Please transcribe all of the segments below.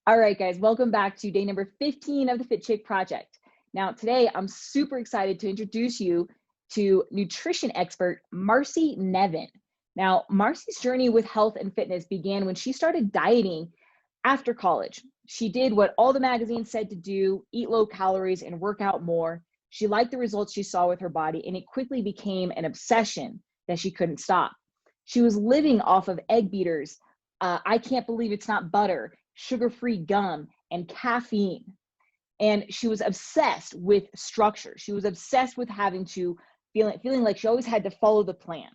All right, guys, welcome back to day number 15 of the Fit Chick Project. Now, today I'm super excited to introduce you to nutrition expert Marci Nevin. Now, Marci's journey with health and fitness began when she started dieting after college. She did what all the magazines said to do, eat low calories and work out more. She liked the results she saw with her body, and it quickly became an obsession that she couldn't stop. She was living off of egg beaters, I can't believe it's not butter, sugar-free gum, and caffeine. And she was obsessed with structure. She was obsessed with having to feeling like she always had to follow the plan.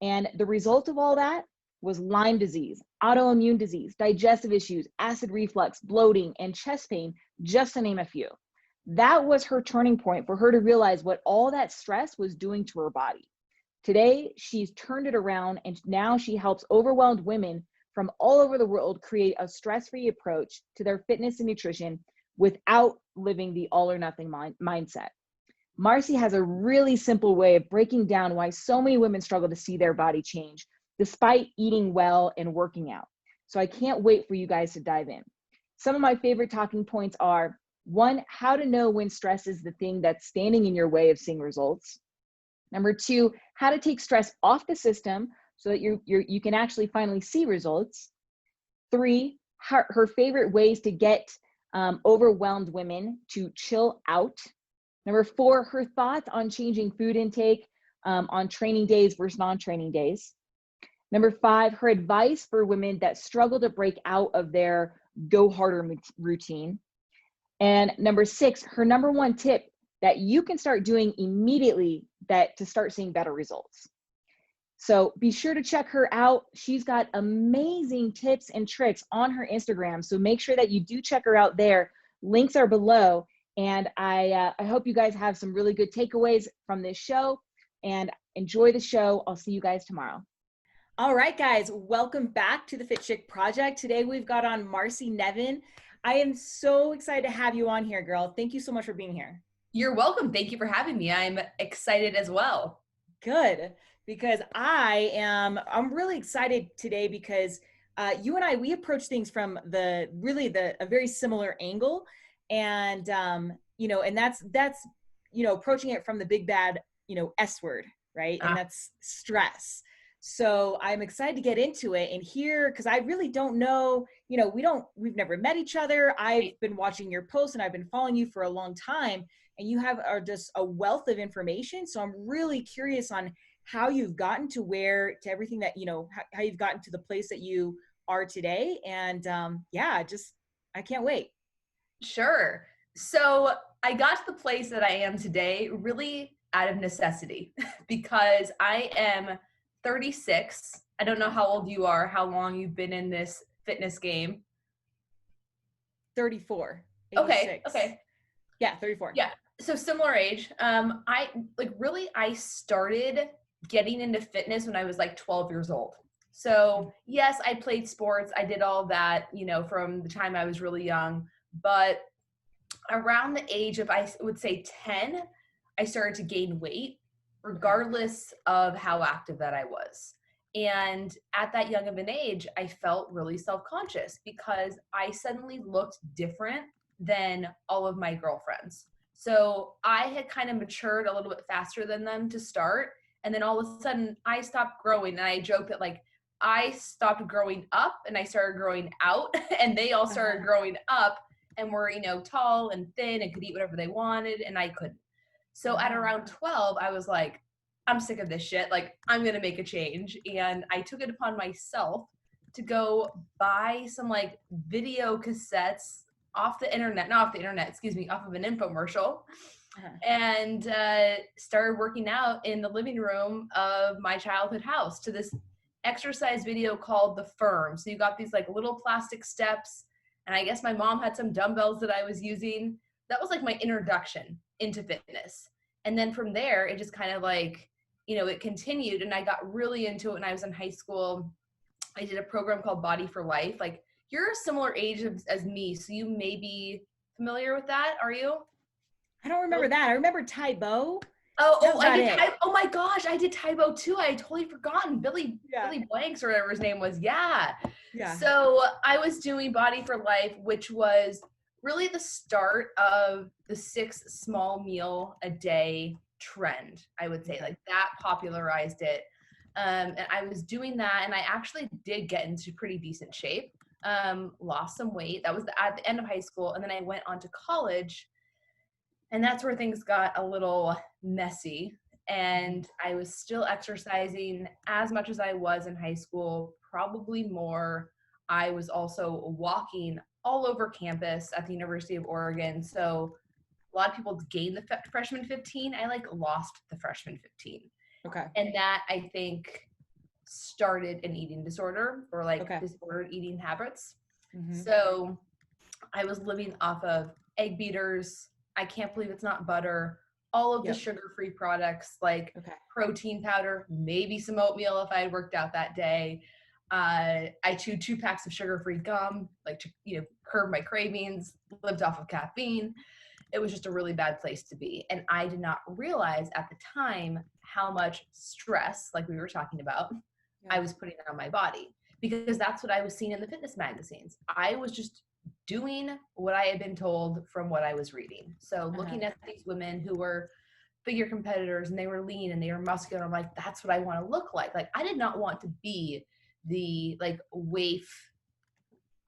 And the result of all that was Lyme disease, autoimmune disease, digestive issues, acid reflux, bloating, and chest pain, just to name a few. That was her turning point for her to realize what all that stress was doing to her body. Today, she's turned it around, and now she helps overwhelmed women from all over the world create a stress-free approach to their fitness and nutrition without living the all or nothing mindset. Marci has a really simple way of breaking down why so many women struggle to see their body change despite eating well and working out. So I can't wait for you guys to dive in. Some of my favorite talking points are: 1, how to know when stress is the thing that's standing in your way of seeing results. Number 2, how to take stress off the system so that you can actually finally see results. 3, her favorite ways to get overwhelmed women to chill out. Number 4, her thoughts on changing food intake on training days versus non-training days. Number 5, her advice for women that struggle to break out of their go harder routine. And number 6, her number 1 tip that you can start doing immediately to start seeing better results. So be sure to check her out. She's got amazing tips and tricks on her Instagram. So make sure that you do check her out there. Links are below. And I hope you guys have some really good takeaways from this show, and enjoy the show. I'll see you guys tomorrow. All right, guys, welcome back to the Fit Chick Project. Today we've got on Marci Nevin. I am so excited to have you on here, girl. Thank you so much for being here. You're welcome. Thank you for having me. I'm excited as well. Good, because I'm really excited today because you and we approach things from a very similar angle, and and that's approaching it from the big bad S word, right? And that's stress. So I'm excited to get into it and hear, because I really don't know, we've never met each other. I've been watching your posts and I've been following you for a long time, and you are just a wealth of information. So I'm really curious on how you've gotten to everything that, how you've gotten to the place that you are today. And I can't wait. Sure. So I got to the place that I am today really out of necessity because I am 36. I don't know how old you are, how long you've been in this fitness game. 34. Okay. Yeah, 34. Yeah. So similar age. I started getting into fitness when I was like 12 years old. So yes, I played sports. I did all that, from the time I was really young, but around the age of, I would say 10, I started to gain weight regardless of how active that I was. And at that young of an age, I felt really self-conscious because I suddenly looked different than all of my girlfriends. So I had kind of matured a little bit faster than them to start. And then all of a sudden I stopped growing. And I joke that I stopped growing up and I started growing out and they all started growing up and were, tall and thin and could eat whatever they wanted. And I couldn't. So at around 12, I was like, I'm sick of this shit. I'm going to make a change. And I took it upon myself to go buy some video cassettes off of an infomercial, and started working out in the living room of my childhood house to this exercise video called The Firm. So you got these little plastic steps, and I guess my mom had some dumbbells that I was using. That was my introduction into fitness. And then from there, it just kind of it continued, and I got really into it when I was in high school. I did a program called Body for Life. You're a similar age as me, so you may be familiar with that. Are you? I don't remember that. I remember Tai Bo Oh my gosh, I did Tybo too. I had totally forgotten. Billy Blanks or whatever his name was. Yeah. So I was doing Body for Life, which was really the start of the 6 small meal a day trend, I would say. Like that popularized it. And I was doing that, and I actually did get into pretty decent shape. Lost some weight. That was at the end of high school. And then I went on to college, and that's where things got a little messy. And I was still exercising as much as I was in high school, probably more. I was also walking all over campus at the University of Oregon. So a lot of people gained the freshman 15. I lost the freshman 15. Okay. And that, I think, started an eating disorder or disordered eating habits. So I was living off of egg beaters. I can't believe it's not butter. All of the sugar-free products, protein powder, maybe some oatmeal if I had worked out that day. I chewed 2 packs of sugar-free gum, to curb my cravings, lived off of caffeine. It was just a really bad place to be. And I did not realize at the time how much stress, like we were talking about, I was putting on my body, because that's what I was seeing in the fitness magazines. I was just doing what I had been told from what I was reading. So looking at these women who were figure competitors, and they were lean and they were muscular, I'm like, that's what I want to look like. Like, I did not want to be the waif,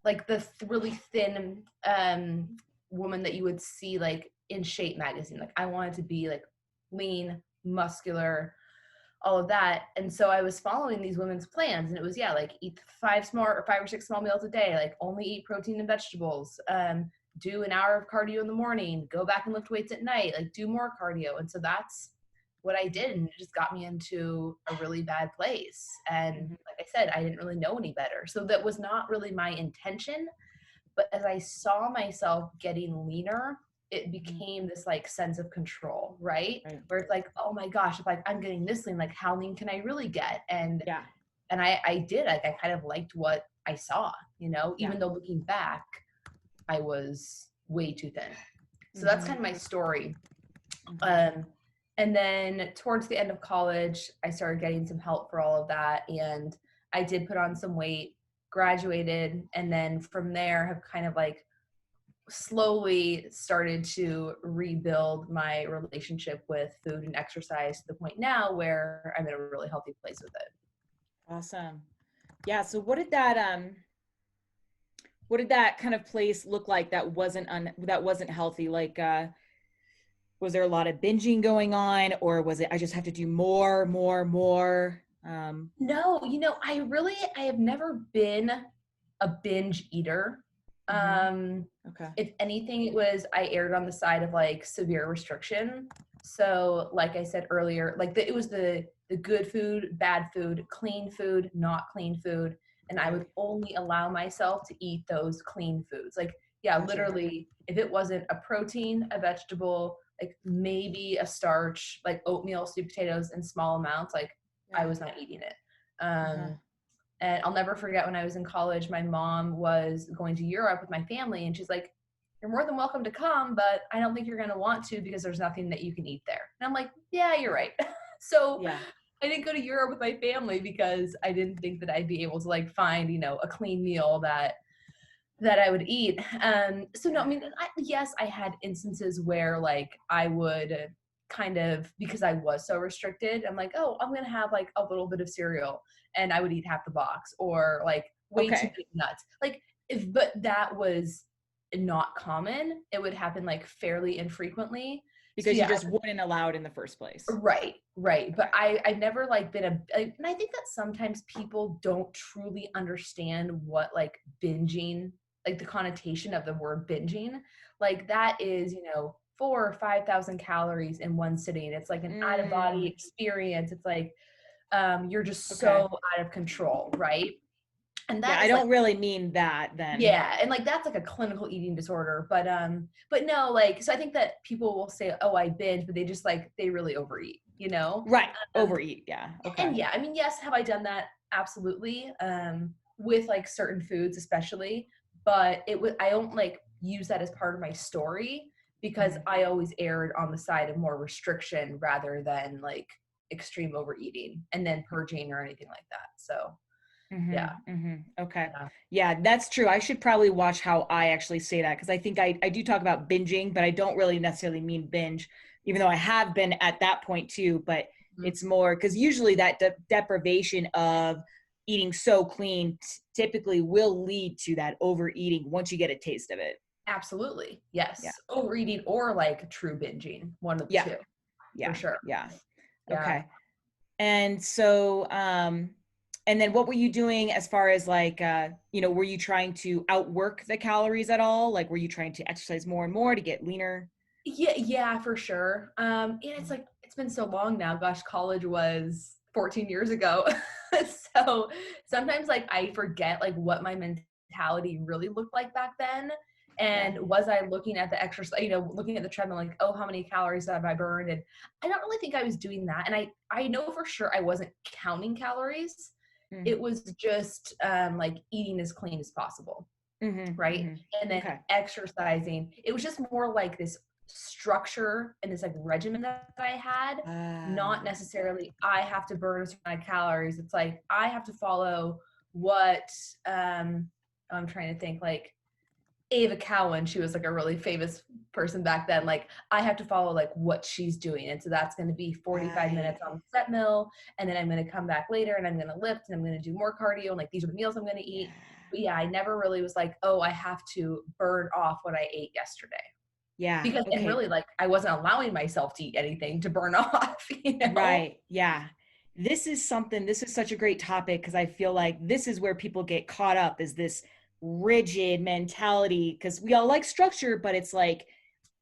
the really thin woman that you would see in Shape magazine. I wanted to be lean, muscular, all of that. And so I was following these women's plans, and it was eat 5 or 6 small meals a day, only eat protein and vegetables, do an hour of cardio in the morning, go back and lift weights at night, do more cardio. And so that's what I did, and it just got me into a really bad place. And like I said, I didn't really know any better. So that was not really my intention. But as I saw myself getting leaner, it became this sense of control, right? Where it's oh my gosh, if I'm getting this lean, how lean can I really get? And I did, I kind of liked what I saw, even though looking back, I was way too thin. So that's kind of my story. And then towards the end of college, I started getting some help for all of that. And I did put on some weight, graduated, and then from there have kind of slowly started to rebuild my relationship with food and exercise to the point now where I'm in a really healthy place with it. Awesome. Yeah. So what did that kind of place look like that wasn't healthy? Was there a lot of binging going on, or was it, I just have to do more? No, I have never been a binge eater. If anything, it was, I erred on the side of severe restriction. So like I said earlier, it was the good food, bad food, clean food, not clean food. And I would only allow myself to eat those clean foods. Literally, if it wasn't a protein, a vegetable, maybe a starch, oatmeal, sweet potatoes in small amounts, I was not eating it. And I'll never forget when I was in college, my mom was going to Europe with my family, and she's like, you're more than welcome to come, but I don't think you're going to want to, because there's nothing that you can eat there. And I'm like, yeah, you're right. So I didn't go to Europe with my family because I didn't think that I'd be able to find, a clean meal that I would eat. So no, I mean, yes, I had instances where I would kind of, because I was so restricted, I'm oh, I'm going to have a little bit of cereal, and I would eat half the box, or way too big nuts. But that was not common. It would happen fairly infrequently. Because you just wouldn't allow it in the first place. Right. But I've never been and I think that sometimes people don't truly understand what binging, the connotation of the word binging, that is, 4,000 or 5,000 calories in one sitting. It's an out of body experience. It's you're just so out of control, right? And that I don't really mean that then. Yeah, and that's a clinical eating disorder, but no, so I think that people will say, oh, I binge, but they just they really overeat, Right. Overeat. Yeah. Okay. And yeah, I mean, yes, have I done that? Absolutely. With certain foods especially, but I don't use that as part of my story, because I always erred on the side of more restriction rather than like extreme overeating and then purging or anything like that. So yeah. Okay. Yeah. Yeah, that's true. I should probably watch how I actually say that, because I think I do talk about binging, but I don't really necessarily mean binge, even though I have been at that point too. But it's more because usually that deprivation of eating so clean typically will lead to that overeating once you get a taste of it. Absolutely. Yes. Yeah. Overeating or like true binging, one of the Yeah. two, Yeah. for sure. Yeah. Yeah. Okay. And so, and then what were you doing as far as like, were you trying to outwork the calories at all? Like, were you trying to exercise more and more to get leaner? Yeah, for sure. And it's like, it's been so long now. Gosh, college was 14 years ago. So sometimes like I forget like what my mentality really looked like back then. And was I looking at the exercise, looking at the treadmill, like, oh, how many calories have I burned? And I don't really think I was doing that. And I know for sure I wasn't counting calories. It was just like eating as clean as possible. Right. And then exercising. It was just more like this structure and this like regimen that I had, not necessarily I have to burn a certain amount of calories. It's like I have to follow what I'm trying to think, like Ava Cowan, she was like a really famous person back then. Like I have to follow like what she's doing. And so that's going to be 45 minutes on the treadmill. And then I'm going to come back later and I'm going to lift and I'm going to do more cardio. And like, these are the meals I'm going to eat. But yeah, I never really was like, oh, I have to burn off what I ate yesterday. Yeah. Because and really like I wasn't allowing myself to eat anything to burn off, Right. Yeah. This is such a great topic, because I feel like this is where people get caught up, is this rigid mentality, because we all like structure, but it's like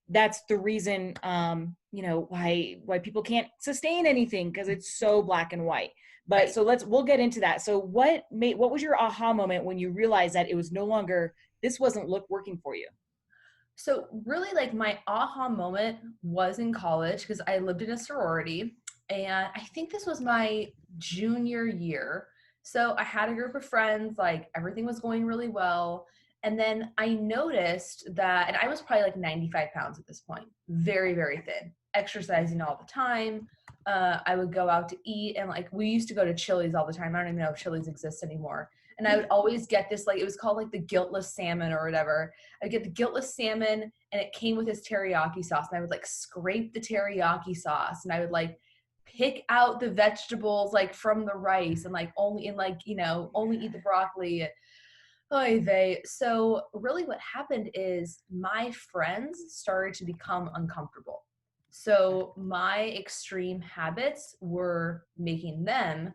that's the reason why people can't sustain anything, because it's so black and white. But so we'll get into that. So what was your aha moment when you realized that it was no longer, this wasn't working for you? So really like my aha moment was in college, because I lived in a sorority, and I think this was my junior year. So I had a group of friends, like everything was going really well. And then I noticed that, and I was probably like 95 pounds at this point, very, very thin, exercising all the time. I would go out to eat, and like we used to go to Chili's all the time. I don't even know if Chili's exists anymore. And I would always get this, like it was called like the guiltless salmon or whatever. I'd get the guiltless salmon, and it came with this teriyaki sauce. And I would like scrape the teriyaki sauce, and I would like pick out the vegetables like from the rice, and like only only eat the broccoli. Oy vey. So really what happened is my friends started to become uncomfortable. So my extreme habits were making them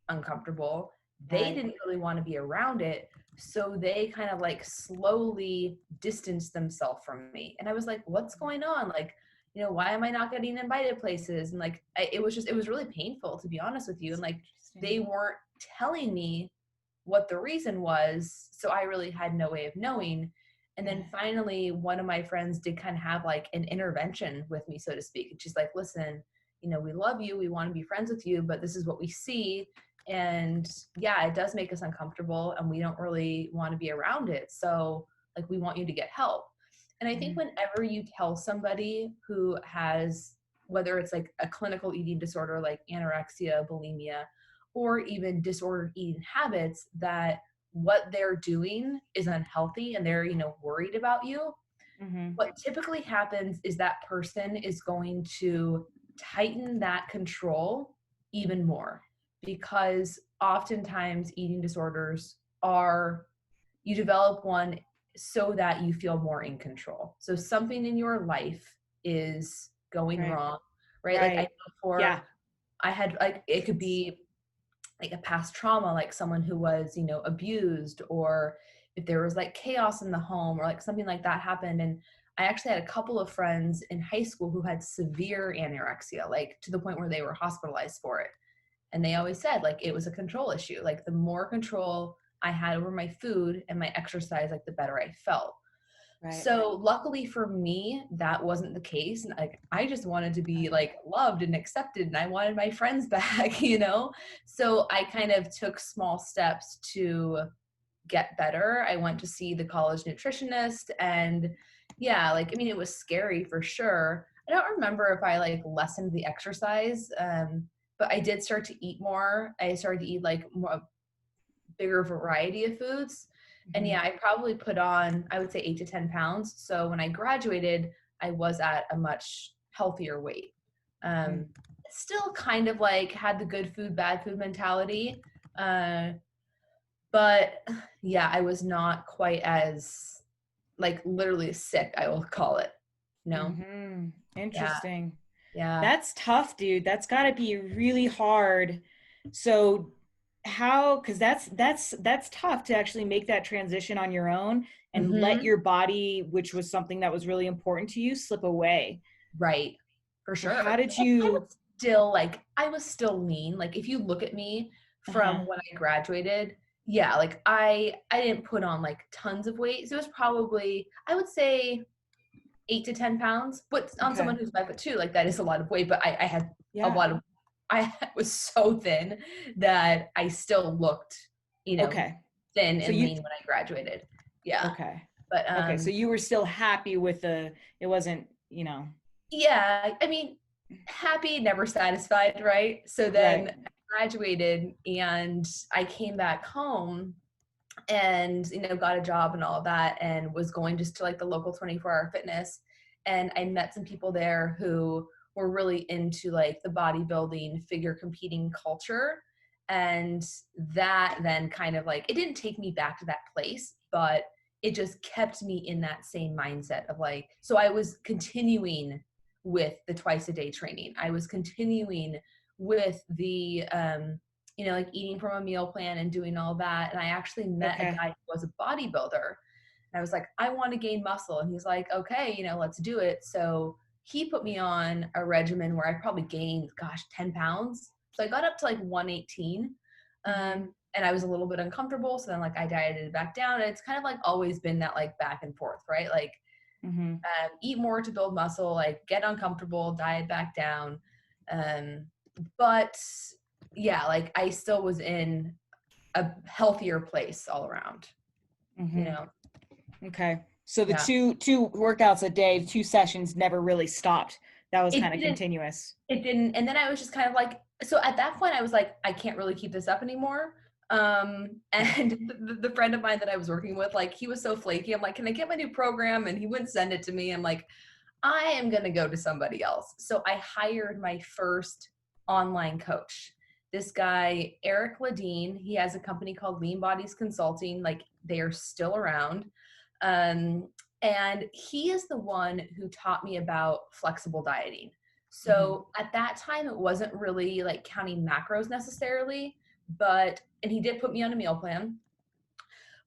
uncomfortable. They didn't really want to be around it. So they kind of like slowly distanced themselves from me. And I was like, what's going on? Like, why am I not getting invited places? And like, it was really painful, to be honest with you. And like, they weren't telling me what the reason was. So I really had no way of knowing. And then finally, one of my friends did kind of have like an intervention with me, so to speak. And she's like, listen, we love you. We want to be friends with you, but this is what we see. And yeah, it does make us uncomfortable, and we don't really want to be around it. So like, we want you to get help. And I think whenever you tell somebody who has, whether it's like a clinical eating disorder like anorexia, bulimia, or even disordered eating habits, that what they're doing is unhealthy and they're, worried about you, what typically happens is that person is going to tighten that control even more, because oftentimes eating disorders you develop one so that you feel more in control. So something in your life is going wrong, right? Like I know I had like, it could be like a past trauma, like someone who was, abused, or if there was like chaos in the home or like something like that happened. And I actually had a couple of friends in high school who had severe anorexia, like to the point where they were hospitalized for it. And they always said like it was a control issue. Like the more control I had over my food and my exercise, like the better I felt. So luckily for me, that wasn't the case. And like, I just wanted to be like loved and accepted, and I wanted my friends back, So I kind of took small steps to get better. I went to see the college nutritionist, and Yeah, like, I mean, it was scary for sure. I don't remember if I like lessened the exercise, but I did start to eat more. I started to eat like more bigger variety of foods. And Mhm. yeah, I probably put on, I would say 8 to 10 pounds. So when I graduated, I was at a much healthier weight. Mhm. Um, Still kind of like had the good food, bad food mentality. Uh, but yeah, I was not quite as like literally sick, I will call it. No. Yeah. Interesting. Yeah. That's tough, dude. That's got to be really hard. So how, because that's tough to actually make that transition on your own and let Hmm. your body, which was something that was really important to you, slip away. Right. For So sure. how did I you? was still like, I was still lean. Like if you look at me from Uh-huh. when I graduated, yeah, like I didn't put on like tons of weight. So it was probably, I would say 8 to 10 pounds. But on Okay. someone who's 5'2", like that is a lot of weight. But I had a Yeah. lot of, I was so thin that I still looked, you know, Okay. thin So and you, lean when I graduated. Yeah. okay. But Okay. So you were still happy with it wasn't, yeah, I mean, happy, never satisfied, right? So then right. I graduated and I came back home and, got a job and all of that and was going just to like the local 24-hour fitness. And I met some people there who were really into like the bodybuilding, figure competing culture. And that then kind of like, it didn't take me back to that place, but it just kept me in that same mindset of like, so I was continuing with the twice a day training. I was continuing with the, like eating from a meal plan and doing all that. And I actually met a Okay. guy who was a bodybuilder. And I was like, I want to gain muscle. And he's like, okay, let's do it. So he put me on a regimen where I probably gained, 10 pounds. So I got up to like 118. Mm-hmm. And I was a little bit uncomfortable. So then like I dieted it back down. And it's kind of like always been that like back and forth, right? Like Mm-hmm. eat more to build muscle, like get uncomfortable, diet back down. Um, but yeah, like I still was in a healthier place all around, you Mm-hmm. know? Okay. So the Yeah. two workouts a day, two sessions never really stopped. That was It kind of didn't, continuous. it didn't. And then I was just kind of like, so at that point I was like, I can't really keep this up anymore. Okay. And the friend of mine that I was working with, like, he was so flaky. I'm like, can I get my new program? And he wouldn't send it to me. I'm like, I am going to go to somebody else. So I hired my first online coach. This guy, Eric Ladine, he has a company called Lean Bodies Consulting. Like they are still around. Um, and he is the one who taught me about flexible dieting. Mm-hmm. So at that time, it wasn't really like counting macros necessarily, and he did put me on a meal plan.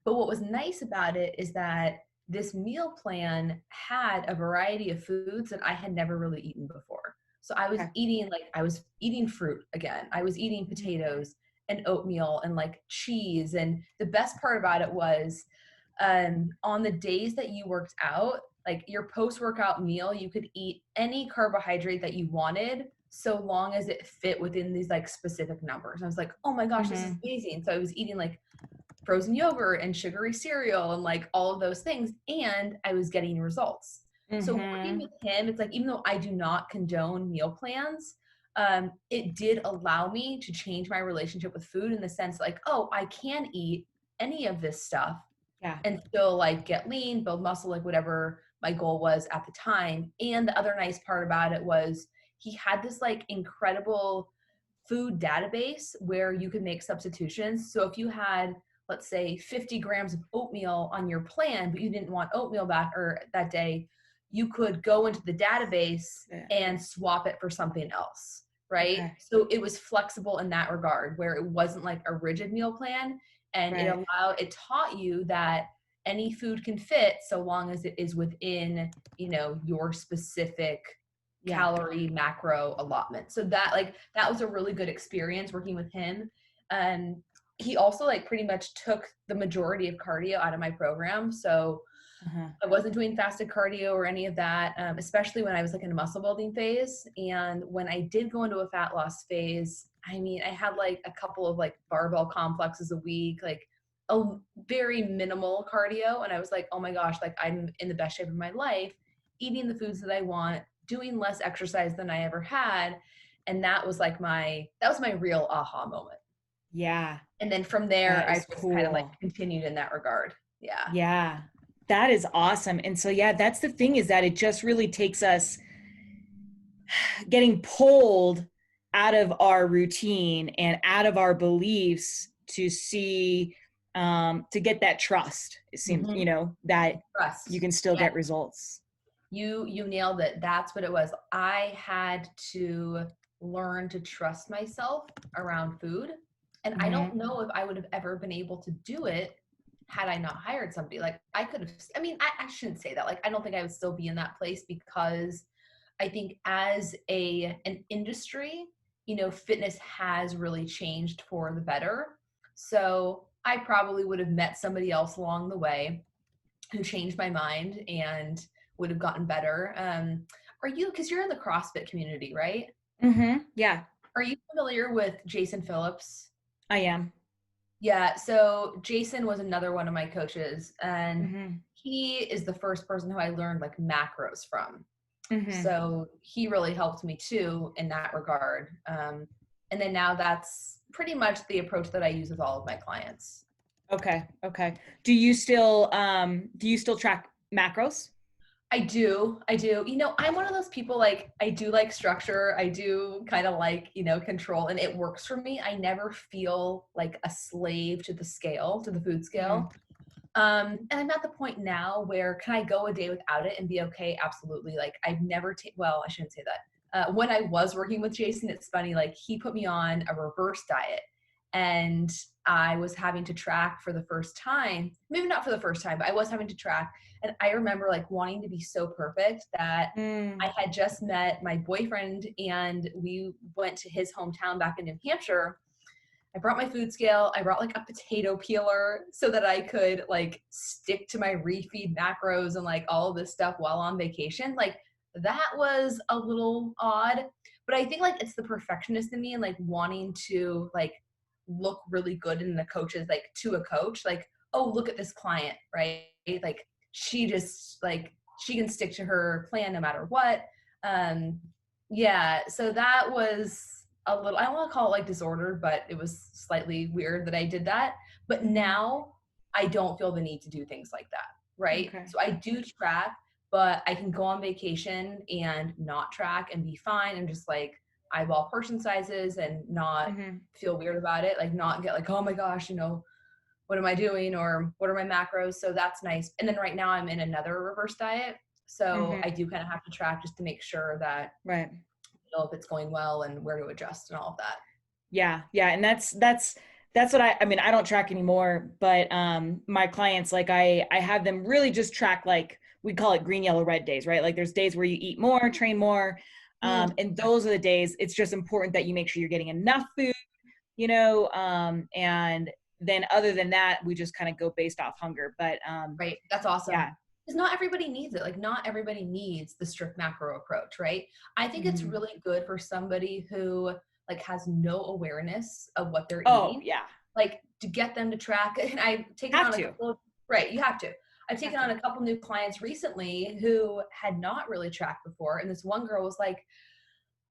But what was nice about it is that this meal plan had a variety of foods that I had never really eaten before. So Okay. I was eating fruit again. I was eating potatoes and oatmeal and like cheese. And the best part about it was on the days that you worked out, like your post-workout meal, you could eat any carbohydrate that you wanted so long as it fit within these like specific numbers. I was like, oh my gosh, this is Mm-hmm. amazing. So I was eating like frozen yogurt and sugary cereal and like all of those things. And I was getting results. So working Mm-hmm. with him, it's like, even though I do not condone meal plans, it did allow me to change my relationship with food in the sense like, oh, I can eat any of this stuff Yeah. and still like get lean, build muscle, like whatever my goal was at the time. And the other nice part about it was he had this like incredible food database where you could make substitutions. So if you had, let's say, 50 grams of oatmeal on your plan, but you didn't want oatmeal back or that day, you could go into the database Yeah. and swap it for something else, right? Okay. So it was flexible in that regard, where it wasn't like a rigid meal plan, and Right. it taught you that any food can fit so long as it is within, your specific Yeah. calorie macro allotment. So that was a really good experience working with him. He also like pretty much took the majority of cardio out of my program. So Uh-huh. I wasn't doing fasted cardio or any of that, especially when I was like in a muscle building phase. And when I did go into a fat loss phase, I mean, I had like a couple of like barbell complexes a week. Like a very minimal cardio. And I was like, oh my gosh, like I'm in the best shape of my life, eating the foods that I want, doing less exercise than I ever had. And that was like that was my real aha moment. Yeah. And then from there, That I is just kind of like cool. continued in that regard. Yeah. Yeah. That is awesome. And so, yeah, that's the thing, is that it just really takes us getting pulled out of our routine and out of our beliefs to see, to get that trust. It seems, Mm-hmm. that you Trust. can still Yeah. get results. You nailed it. That's what it was. I had to learn to trust myself around food. And I don't know if I would have ever been able to do it had I not hired somebody. Like I could have, I mean, I shouldn't say that. Like, I don't think I would still be in that place, because I think as an industry, fitness has really changed for the better. So I probably would have met somebody else along the way who changed my mind and would have gotten better. Because you're in the CrossFit community, right? Yeah, Are you familiar with Jason Phillips? I am. Yeah, so Jason was another one of my coaches, and Mm-hmm. he is the first person who I learned like macros from. Mm-hmm. So he really helped me too in that regard. And then now that's pretty much the approach that I use with all of my clients. Okay. Okay. Do you still track macros? I do. I'm one of those people, like, I do like structure. I do kind of like, control, and it works for me. I never feel like a slave to the scale, to the food scale. And I'm at the point now where, can I go a day without it and be okay? Absolutely. Like, I've never well, I shouldn't say that. When I was working with Jason, it's funny, like he put me on a reverse diet, and I was having to track for the first time, maybe not for the first time, but I was having to track. And I remember like wanting to be so perfect that I had just met my boyfriend and we went to his hometown back in New Hampshire. I brought my food scale. I brought like a potato peeler so that I could like stick to my refeed macros and like all of this stuff while on vacation. Like that was a little odd, but I think like it's the perfectionist in me and like wanting to like look really good in the coaches, like to a coach, like, oh, look at this client, right? Like she just like, she can stick to her plan no matter what. Yeah. So that was a little, I don't want to call it like disordered, but it was slightly weird that I did that. But now I don't feel the need to do things like that. Right. Okay. So I do track, but I can go on vacation and not track and be fine and just like eyeball portion sizes and not feel weird about it. Like not get like, oh my gosh, what am I doing? Or what are my macros? So that's nice. And then right now I'm in another reverse diet. So I do kind of have to track just to make sure that Right. if it's going well and where to adjust and all of that. Yeah. Yeah. And that's what I mean, I don't track anymore, but my clients, like I have them really just track, like we call it green, yellow, red days, right? Like there's days where you eat more, train more. And those are the days it's just important that you make sure you're getting enough food, and then other than that, we just kind of go based off hunger. But right. That's awesome. Yeah. Because not everybody needs it. Like not everybody needs the strict macro approach, right? I think it's really good for somebody who like has no awareness of what they're eating. Yeah. Like to get them to track. And I've taken on a couple of, right, you have to. I've taken on a couple new clients recently who had not really tracked before. And this one girl was like,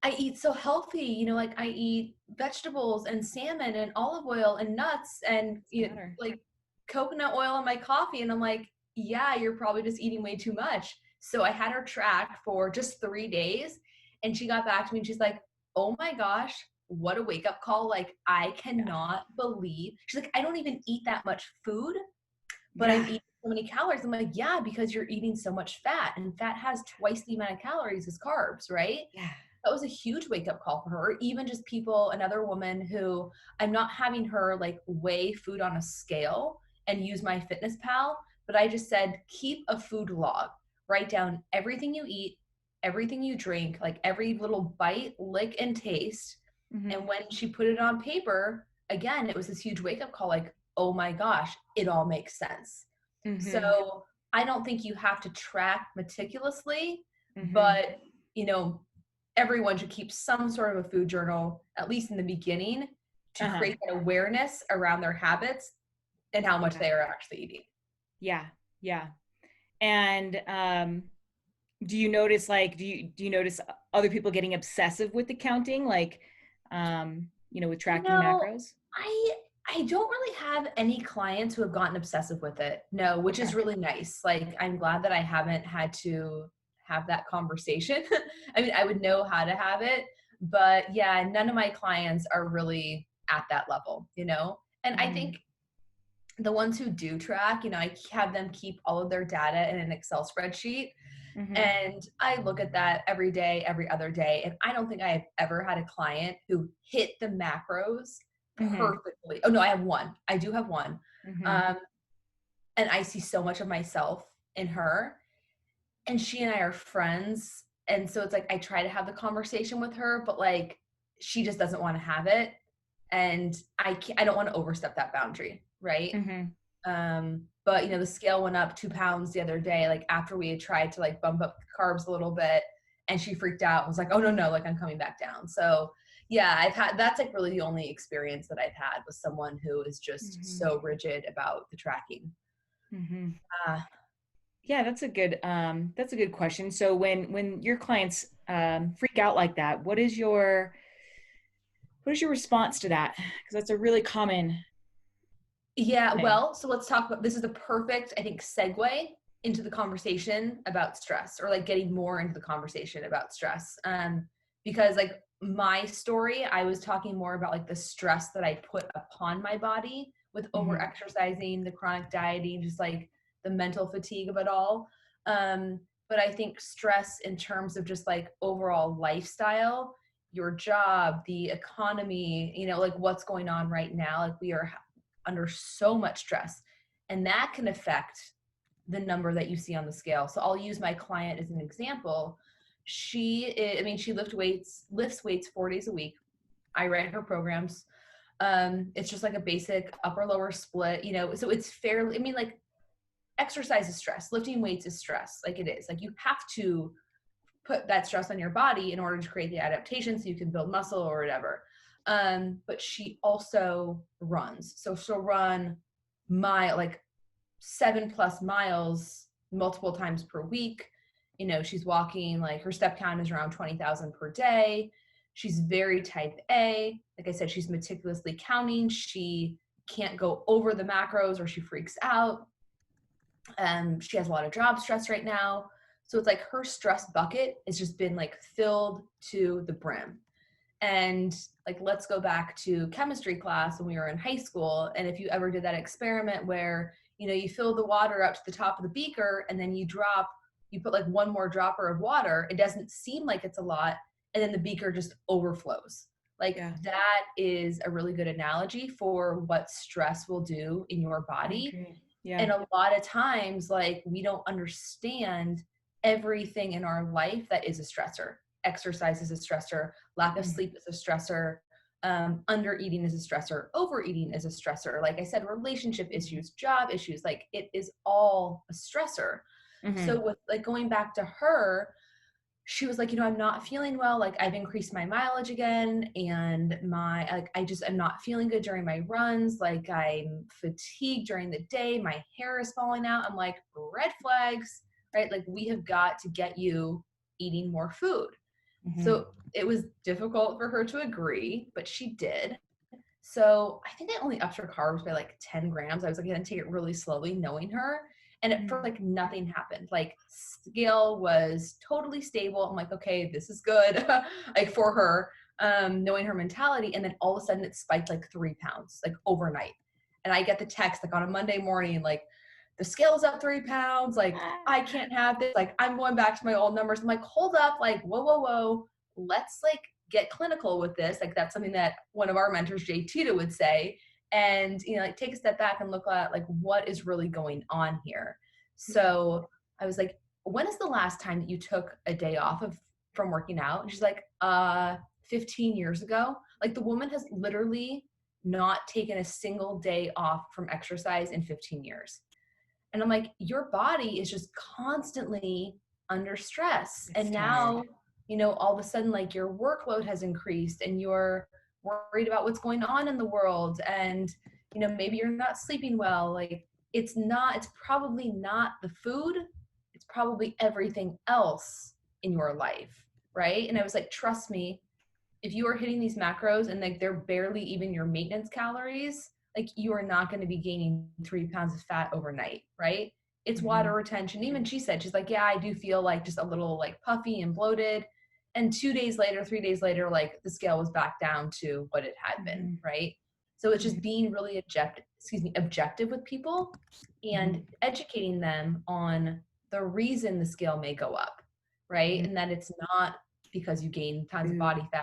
I eat so healthy, like I eat vegetables and salmon and olive oil and nuts and like coconut oil in my coffee. And I'm like, yeah, you're probably just eating way too much. So I had her track for just 3 days and she got back to me and she's like, oh my gosh, what a wake up call. Like I cannot believe, she's like, I don't even eat that much food, but I'm eating so many calories. I'm like, yeah, because you're eating so much fat and fat has twice the amount of calories as carbs, right? Yeah. That was a huge wake up call for her. Even just people, another woman who I'm not having her like weigh food on a scale and use my fitness pal, but I just said, keep a food log, write down everything you eat, everything you drink, like every little bite, lick, and taste. And when she put it on paper, again, it was this huge wake up call, like, oh my gosh, it all makes sense. So I don't think you have to track meticulously, but everyone should keep some sort of a food journal, at least in the beginning, to create that awareness around their habits. and how much they are actually eating. Yeah. Yeah. And do you notice do you notice other people getting obsessive with the counting, with tracking macros? I don't really have any clients who have gotten obsessive with it. No, which is really nice. Like, I'm glad that I haven't had to have that conversation. I mean, I would know how to have it, but yeah, none of my clients are really at that level, And I think the ones who do track, I have them keep all of their data in an Excel spreadsheet. And I look at that every day, every other day. And I don't think I have ever had a client who hit the macros perfectly. Oh no, I have one. I do have one. And I see so much of myself in her, and she and I are friends. And so it's like, I try to have the conversation with her, but like, she just doesn't want to have it. And I don't want to overstep that boundary. Right. But the scale went up 2 pounds the other day, like after we had tried to like bump up the carbs a little bit, and she freaked out and was like, oh no, like I'm coming back down. So yeah, that's like really the only experience that I've had with someone who is just so rigid about the tracking. Yeah, that's a good question. So when your clients freak out like that, what is your response to that? Because that's a really common thing. Well, so let's talk about, this is the perfect, I think, segue into the conversation about stress, or like getting more into the conversation about stress. Because like my story, I was talking more about like the stress that I put upon my body with over exercising, the chronic dieting, just like the mental fatigue of it all. But I think stress in terms of just like overall lifestyle, your job, the economy, like what's going on right now, like we are under so much stress, and that can affect the number that you see on the scale. So I'll use my client as an example. She lifts weights 4 days a week. I write her programs. It's just like a basic upper lower split, so it's fairly, like exercise is stress, lifting weights is stress. Like it is, like you have to put that stress on your body in order to create the adaptation so you can build muscle or whatever. But she also runs. So she'll run 7+ miles multiple times per week. She's walking, like her step count is around 20,000 per day. She's very type A. Like I said, she's meticulously counting. She can't go over the macros or she freaks out. She has a lot of job stress right now. So it's like her stress bucket has just been like filled to the brim. And like, let's go back to chemistry class when we were in high school. And if you ever did that experiment where, you fill the water up to the top of the beaker and then you put like one more dropper of water, it doesn't seem like it's a lot. And then the beaker just overflows. Like that is a really good analogy for what stress will do in your body. Yeah. And a lot of times, like, we don't understand everything in our life that is a stressor. Exercise is a stressor. Lack of sleep is a stressor. Under eating is a stressor. Overeating is a stressor. Like I said, relationship issues, job issues, like it is all a stressor. So with like going back to her, she was like, I'm not feeling well. Like I've increased my mileage again, and I'm not feeling good during my runs. Like I'm fatigued during the day. My hair is falling out. I'm like, red flags, right? Like we have got to get you eating more food. So it was difficult for her to agree, but she did. So I think I only upped her carbs by like 10 grams. I was like, going to take it really slowly, knowing her. And at first, like nothing happened. Like scale was totally stable. I'm like, okay, this is good. Like for her, knowing her mentality. And then all of a sudden it spiked like 3 pounds, like overnight. And I get the text like on a Monday morning, like the scale is up 3 pounds. Like I can't have this. Like I'm going back to my old numbers. I'm like, hold up. Like, whoa. Let's like get clinical with this. Like that's something that one of our mentors, Jay Tita, would say. And, like take a step back and look at like what is really going on here. So I was like, when is the last time that you took a day off from working out? And she's like, 15 years ago. Like the woman has literally not taken a single day off from exercise in 15 years. And I'm like, your body is just constantly under stress. And now, all of a sudden, like your workload has increased and you're worried about what's going on in the world. And, you know, maybe you're not sleeping well. Like it's probably not the food. It's probably everything else in your life. Right. And I was like, trust me, if you are hitting these macros and like they're barely even your maintenance calories, like you are not going to be gaining 3 pounds of fat overnight. Right. It's water retention. Even she said, she's like, yeah, I do feel like just a little like puffy and bloated. And 2 days later, 3 days later, like the scale was back down to what it had been. Right. So it's just being really objective with people and educating them on the reason the scale may go up. Right. And that it's not because you gain tons of body fat.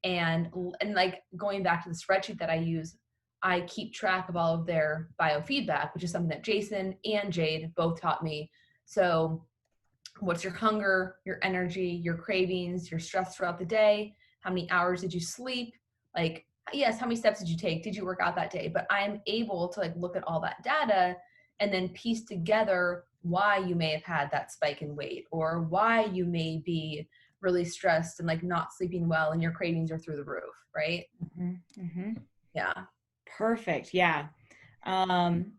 And like going back to the spreadsheet that I use, I keep track of all of their biofeedback, which is something that Jason and Jade both taught me. So what's your hunger, your energy, your cravings, your stress throughout the day? How many hours did you sleep? Like, yes, how many steps did you take? Did you work out that day? But I'm able to like look at all that data and then piece together why you may have had that spike in weight or why you may be really stressed and like not sleeping well and your cravings are through the roof, right? Yeah. Perfect. Yeah.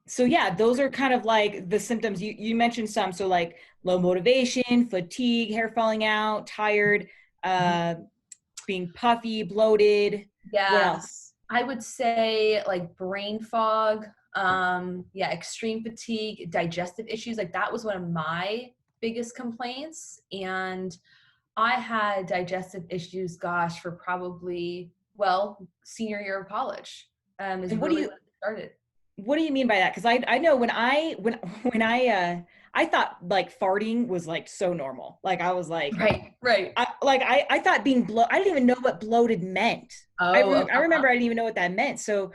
So yeah, those are kind of like the symptoms you mentioned some. So like low motivation, fatigue, hair falling out, tired, being puffy, bloated. Yeah. What else? I would say like brain fog, extreme fatigue, digestive issues. Like that was one of my biggest complaints. And I had digestive issues, gosh, for probably, senior year of college. Is And really when it started. What do you mean by that? Because I know when I thought like farting was like so normal. Like I was like, right. I thought being I didn't even know what bloated meant. I remember I didn't even know what that meant. So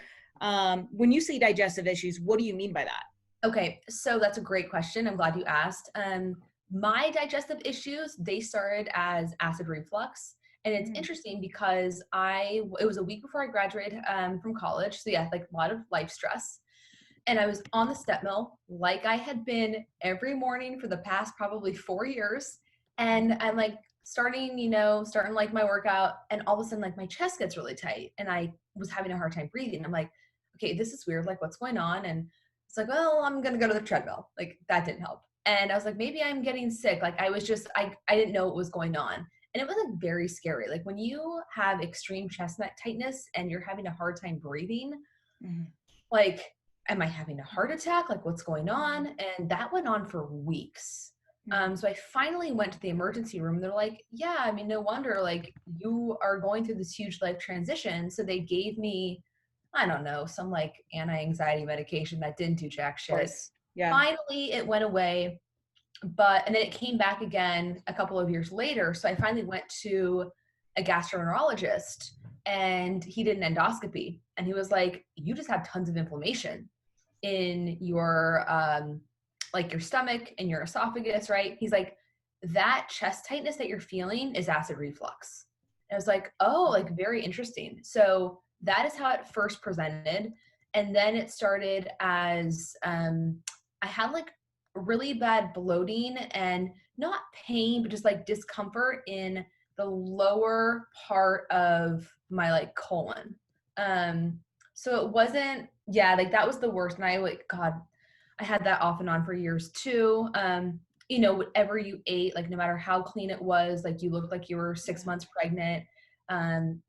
when you say digestive issues, what do you mean by that? Okay, so that's a great question. I'm glad you asked. My digestive issues, they started as acid reflux. And it's interesting because it was a week before I graduated from college. So yeah, like a lot of life stress. And I was on the step mill like I had been every morning for the past probably 4 years. And I'm like starting like my workout, and all of a sudden like my chest gets really tight and I was having a hard time breathing. I'm like, okay, this is weird. Like what's going on? And it's like, well, I'm going to go to the treadmill. Like that didn't help. And I was like, maybe I'm getting sick. Like I was just, I didn't know what was going on. And it was like very scary. Like when you have extreme chest tightness and you're having a hard time breathing, like, am I having a heart attack? Like what's going on? And that went on for weeks. So I finally went to the emergency room. They're like, yeah, I mean, no wonder, like you are going through this huge life transition. So they gave me, I don't know, some like anti-anxiety medication that didn't do jack shit. Yeah. Finally, it went away. And then it came back again a couple of years later. So I finally went to a gastroenterologist and he did an endoscopy. And he was like, you just have tons of inflammation in your, like your stomach and your esophagus, right? He's like, that chest tightness that you're feeling is acid reflux. And I was like, oh, like very interesting. So that is how it first presented. And then it started as, I had like really bad bloating and not pain, but just like discomfort in the lower part of my like colon. So it wasn't, like that was the worst. And I had that off and on for years too. Whatever you ate, like no matter how clean it was, like you looked like you were 6 months pregnant.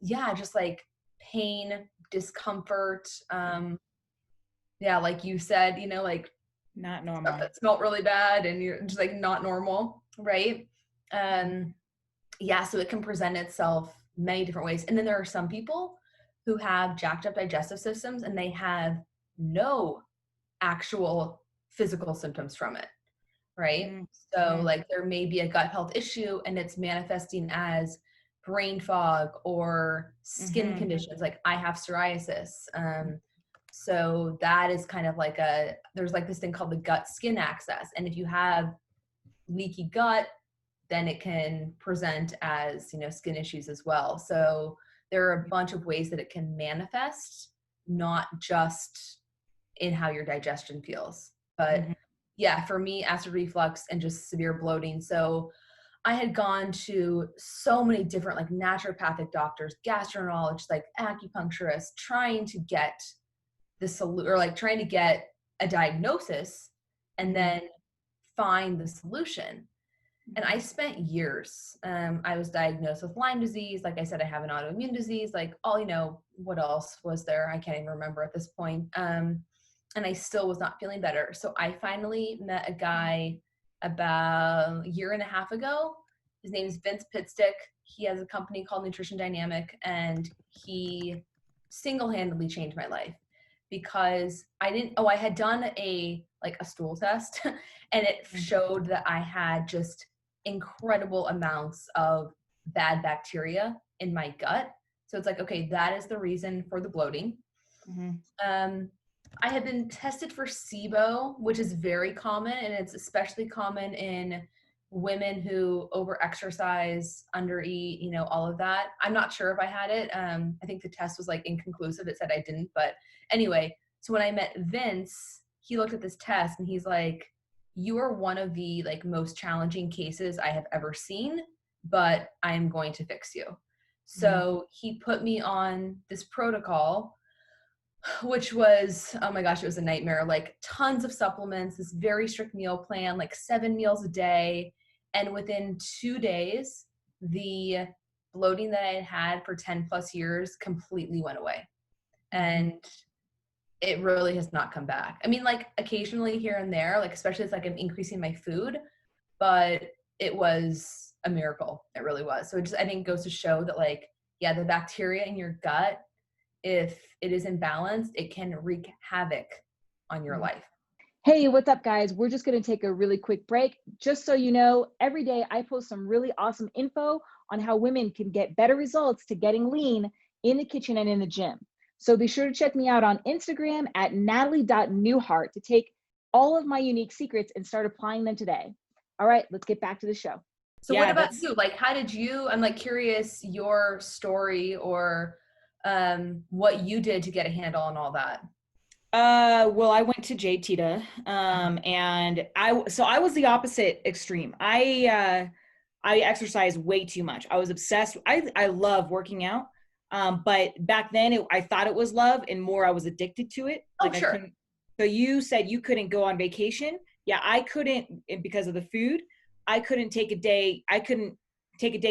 Just like pain, discomfort. Like you said, like not normal. Stuff that smelled really bad and you're just like not normal, right? So it can present itself many different ways. And then there are some people who have jacked up digestive systems and they have no actual physical symptoms from it, right? So like there may be a gut health issue and it's manifesting as brain fog or skin conditions. Like I have psoriasis. So that is kind of like there's like this thing called the gut skin axis. And if you have leaky gut, then it can present as, skin issues as well. So there are a bunch of ways that it can manifest, not just in how your digestion feels. But for me, acid reflux and just severe bloating. So I had gone to so many different like naturopathic doctors, gastroenterologists, like acupuncturists, trying to get or like trying to get a diagnosis and then find the solution. And I spent years. I was diagnosed with Lyme disease. Like I said, I have an autoimmune disease, like what else was there? I can't even remember at this point. And I still was not feeling better. So I finally met a guy about a year and a half ago. His name is Vince Pitstick. He has a company called Nutrition Dynamic, and he single-handedly changed my life because I had done a stool test and it showed that I had just incredible amounts of bad bacteria in my gut. So it's like, okay, that is the reason for the bloating. I had been tested for SIBO, which is very common, and it's especially common in women who overexercise, undereat, all of that. I'm not sure if I had it. I think the test was like inconclusive. It said I didn't, but anyway, so when I met Vince, he looked at this test and he's like, you are one of the most challenging cases I have ever seen, but I am going to fix you. So he put me on this protocol, which was, oh my gosh, it was a nightmare. Like tons of supplements, this very strict meal plan, like 7 meals a day. And within 2 days, the bloating that I had had for 10 plus years completely went away. And it really has not come back. I mean, like occasionally here and there, like especially it's like I'm increasing my food, but it was a miracle. It really was. So I think goes to show that the bacteria in your gut, if it is imbalanced, it can wreak havoc on your life. Hey, what's up, guys? We're just going to take a really quick break. Just so you know, every day I post some really awesome info on how women can get better results to getting lean in the kitchen and in the gym. So be sure to check me out on Instagram at natalie.newhart to take all of my unique secrets and start applying them today. All right, let's get back to the show. So what about you? Like, how did you, I'm curious your story or what you did to get a handle on all that. Well, I went to JTTA, and I was the opposite extreme. I exercised way too much. I was obsessed. I love working out. But back then I thought it was love, and more I was addicted to it. Sure. So you said you couldn't go on vacation. Yeah, I couldn't because of the food. I couldn't take a day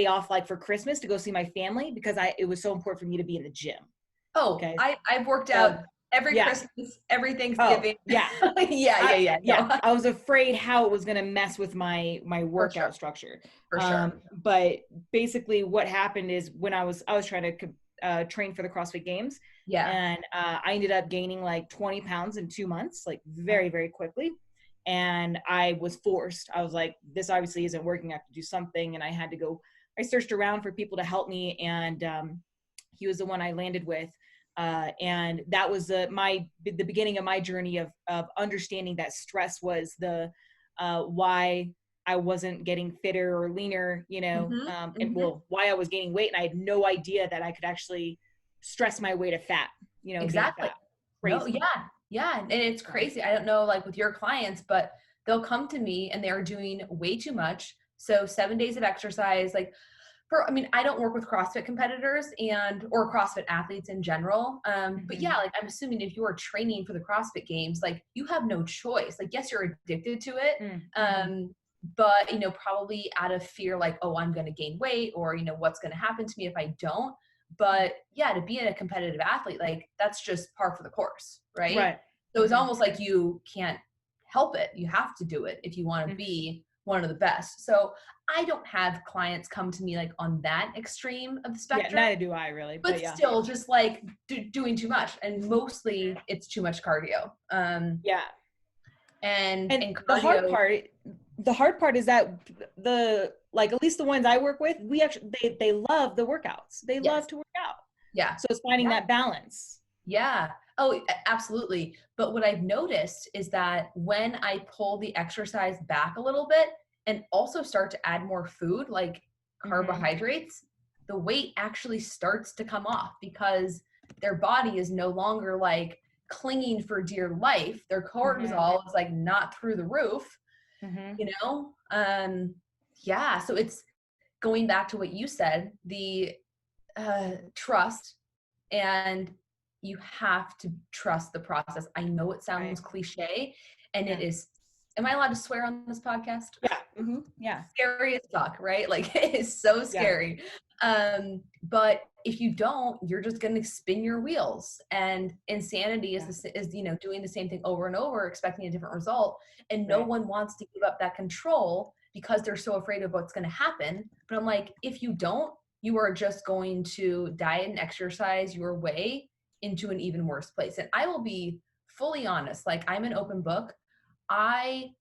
off for Christmas to go see my family because it was so important for me to be in the gym. Oh, okay. I've worked out every Christmas, every Thanksgiving. Oh, yeah. Yeah. I was afraid how it was going to mess with my workout structure. For sure. But basically what happened is when I was trying to train for the CrossFit Games. Yeah. And I ended up gaining 20 pounds in 2 months, very, very quickly. And I was forced. I was like, this obviously isn't working. I have to do something. And I searched around for people to help me. And he was the one I landed with. And that was the beginning of my journey of understanding that stress was the why I wasn't getting fitter or leaner, why I was gaining weight. And I had no idea that I could actually stress my way to fat, Exactly. No, yeah. And it's crazy. I don't know, with your clients, but they'll come to me and they're doing way too much. So 7 days of exercise, I don't work with CrossFit competitors or CrossFit athletes in general. But yeah, I'm assuming if you're training for the CrossFit Games, you have no choice. Yes, you're addicted to it. But, probably out of fear, oh, I'm going to gain weight or, what's going to happen to me if I don't. But yeah, to be a competitive athlete, that's just par for the course. Right. So it's almost like you can't help it. You have to do it if you want to be one of the best. So I don't have clients come to me on that extreme of the spectrum. Yeah, neither do I really. But still just doing too much. And mostly it's too much cardio. Yeah. And cardio, the hard part is that at least the ones I work with, they love the workouts. They love to work out. Yeah. So it's finding that balance. Yeah. Oh, absolutely. But what I've noticed is that when I pull the exercise back a little bit and also start to add more food, like carbohydrates, the weight actually starts to come off because their body is no longer clinging for dear life. Their cortisol is not through the roof, yeah. So it's going back to what you said, the trust and you have to trust the process. I know it sounds cliche, and it is. Am I allowed to swear on this podcast? Yeah. Mm-hmm. Yeah. Scary as fuck, right? Like it is so scary. But if you don't, you're just going to spin your wheels, and insanity is doing the same thing over and over, expecting a different result. And no one wants to give up that control because they're so afraid of what's going to happen. But I'm like, if you don't, you are just going to diet and exercise your way into an even worse place. And I will be fully honest, like I'm an open book. I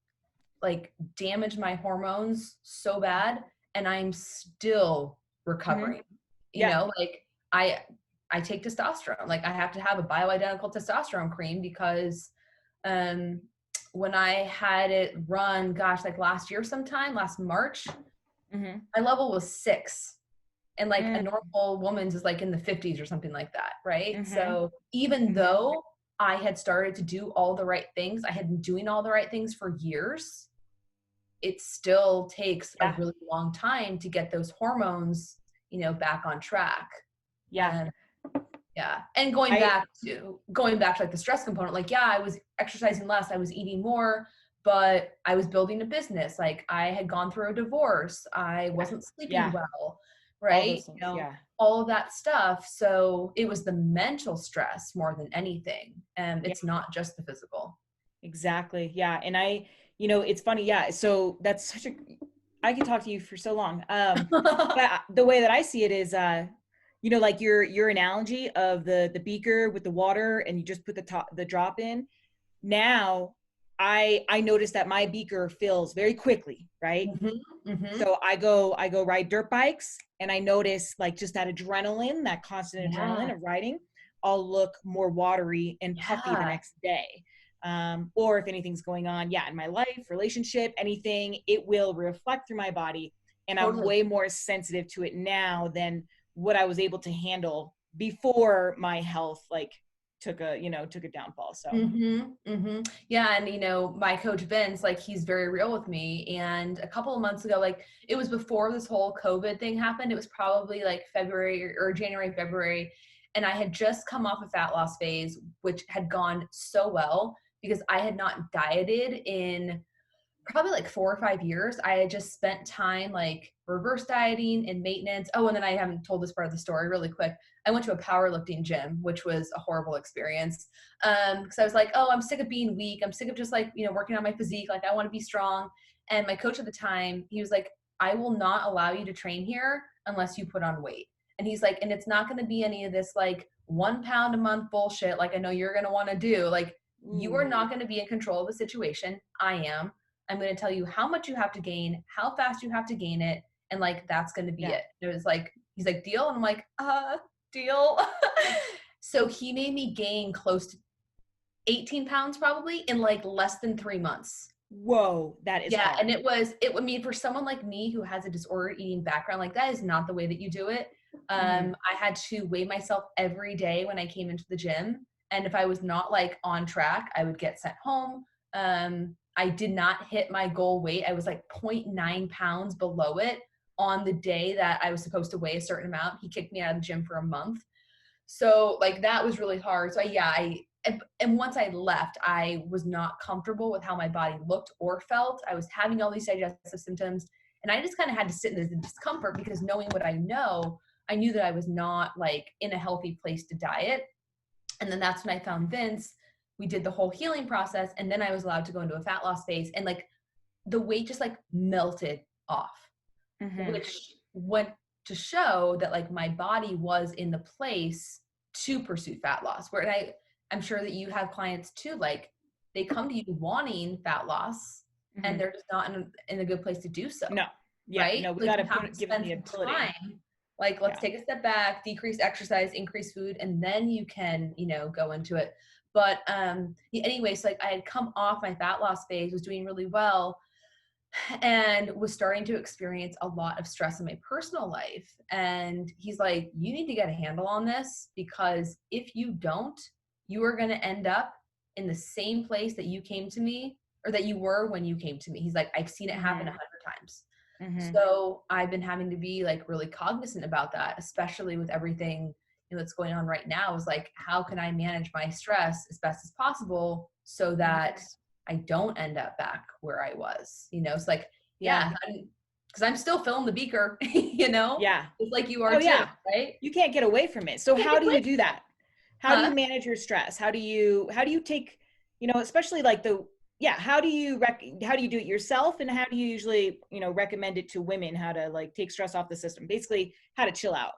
like damaged my hormones so bad, and I'm still recovering. You know, like I take testosterone. Like I have to have a bioidentical testosterone cream because when I had it run, like last year sometime, last March, my level was 6. And like a normal woman's is like in the 50s or something like that, right? So even though I had started to do all the right things, I had been doing all the right things for years, it still takes a really long time to get those hormones, back on track. And going back to like the stress component, like, I was exercising less, I was eating more, but I was building a business. Like I had gone through a divorce. I wasn't sleeping well, right? All of that stuff. So it was the mental stress more than anything. And it's not just the physical. Exactly. Yeah. And it's funny. Yeah. So that's I could talk to you for so long. But the way that I see it is, like your analogy of the beaker with the water and you just put the drop in. Now I notice that my beaker fills very quickly. Right. So I go ride dirt bikes, and I notice like just that adrenaline, that constant adrenaline of riding, I'll look more watery and puffy the next day. Or if anything's going on, in my life, relationship, anything, it will reflect through my body. And I'm way more sensitive to it now than what I was able to handle before my health, like took a downfall. So yeah. And my coach Vince, like he's very real with me. And a couple of months ago, like it was before this whole COVID thing happened, it was probably like February or January, February. And I had just come off a fat loss phase, which had gone so well because I had not dieted in probably like 4 or 5 years. I had just spent time like reverse dieting and maintenance. Oh, and then I haven't told this part of the story really quick. I went to a powerlifting gym, which was a horrible experience. Cause I was like, oh, I'm sick of being weak. I'm sick of just like, working on my physique. Like I want to be strong. And my coach at the time, he was like, I will not allow you to train here unless you put on weight. And he's like, and it's not going to be any of this like 1 pound a month bullshit. Like I know you're going to want to do. Like you are not going to be in control of the situation. I am. I'm going to tell you how much you have to gain, how fast you have to gain it. And like, that's going to be it. It was like, he's like, deal. And I'm like, deal. So he made me gain close to 18 pounds probably in like less than 3 months. Whoa, that is hard. And I mean, for someone like me who has a disordered eating background, like that is not the way that you do it. I had to weigh myself every day when I came into the gym. And if I was not like on track, I would get sent home. I did not hit my goal weight. I was like 0.9 pounds below it on the day that I was supposed to weigh a certain amount. He kicked me out of the gym for a month. So like that was really hard. So and once I left, I was not comfortable with how my body looked or felt. I was having all these digestive symptoms, and I just kind of had to sit in the discomfort because knowing what I knew that I was not like in a healthy place to diet. And then that's when I found Vince. We did the whole healing process, and then I was allowed to go into a fat loss phase, and like the weight just like melted off, which went to show that like my body was in the place to pursue fat loss. Where I'm sure that you have clients too, like they come to you wanting fat loss and they're just not in a good place to do so. No. Yeah. Right? No, we like, got to give them the ability. Like, let's take a step back, decrease exercise, increase food, and then you can, go into it. But anyway, so like I had come off my fat loss phase, was doing really well, and was starting to experience a lot of stress in my personal life. And he's like, you need to get a handle on this, because if you don't, you are going to end up in the same place that you came to me, or that you were when you came to me. He's like, I've seen it happen 100 times. So I've been having to be like really cognizant about that, especially with everything, that's going on right now is like, how can I manage my stress as best as possible so that I don't end up back where I was, it's like, yeah, because I'm still filling the beaker, Yeah. it's like you are Oh, too, yeah. right? You can't get away from it. So how do you do that? How do you manage your stress? How do you take, especially like how do you do it yourself, and how do you usually, recommend it to women, how to like take stress off the system, basically how to chill out?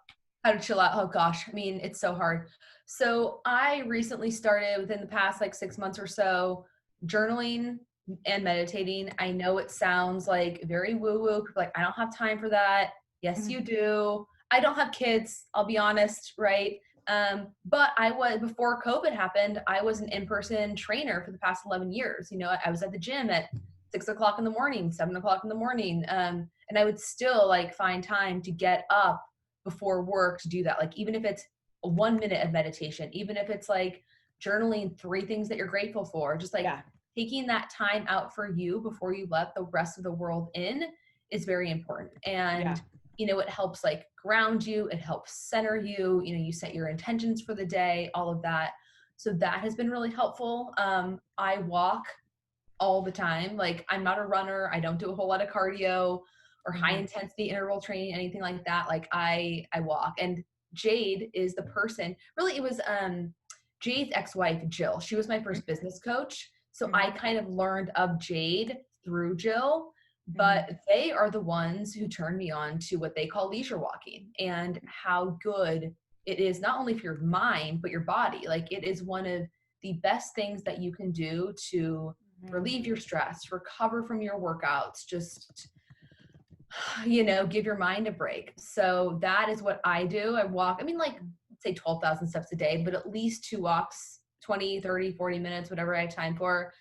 How to chill out. Oh gosh. I mean, it's so hard. So I recently started within the past like 6 months or so, journaling and meditating. I know it sounds like very woo-woo. People are like, I don't have time for that. Yes, you do. I don't have kids, I'll be honest, right? But before COVID happened, I was an in-person trainer for the past 11 years. I was at the gym at 6 o'clock in the morning, 7 o'clock in the morning. And I would still like find time to get up before work to do that. Like, even if it's 1 minute of meditation, even if it's like journaling 3 things that you're grateful for, just like taking that time out for you before you let the rest of the world in is very important. And, it helps like ground you, it helps center you, you set your intentions for the day, all of that. So that has been really helpful. I walk all the time. Like, I'm not a runner. I don't do a whole lot of cardio or high intensity interval training, anything like that. Like I walk. And Jade is the person, really it was Jade's ex-wife, Jill. She was my first business coach. So I kind of learned of Jade through Jill, but they are the ones who turned me on to what they call leisure walking, and how good it is, not only for your mind, but your body. Like, it is one of the best things that you can do to relieve your stress, recover from your workouts, just, give your mind a break. So that is what I do. I walk, I mean, like, let's say 12,000 steps a day, but at least 2 walks, 20, 30, 40 minutes, whatever I have time for.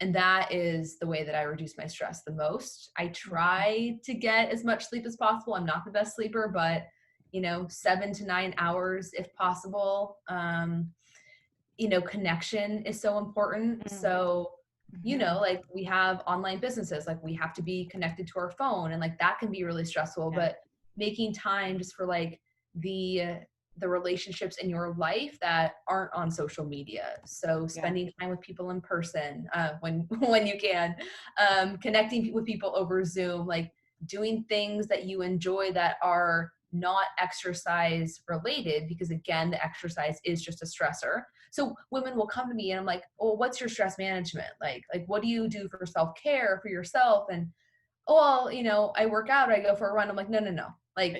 And that is the way that I reduce my stress the most. I try to get as much sleep as possible. I'm not the best sleeper, but 7 to 9 hours if possible. Connection is so important. So, like, we have online businesses, like we have to be connected to our phone, and like that can be really stressful, but making time just for like the relationships in your life that aren't on social media. So spending time with people in person, when you can, connecting with people over Zoom, like doing things that you enjoy that are not exercise related, because again, the exercise is just a stressor. So women will come to me and I'm like, oh, what's your stress management? Like what do you do for self-care for yourself? And, oh, well, I work out, or I go for a run. I'm like, no. Like,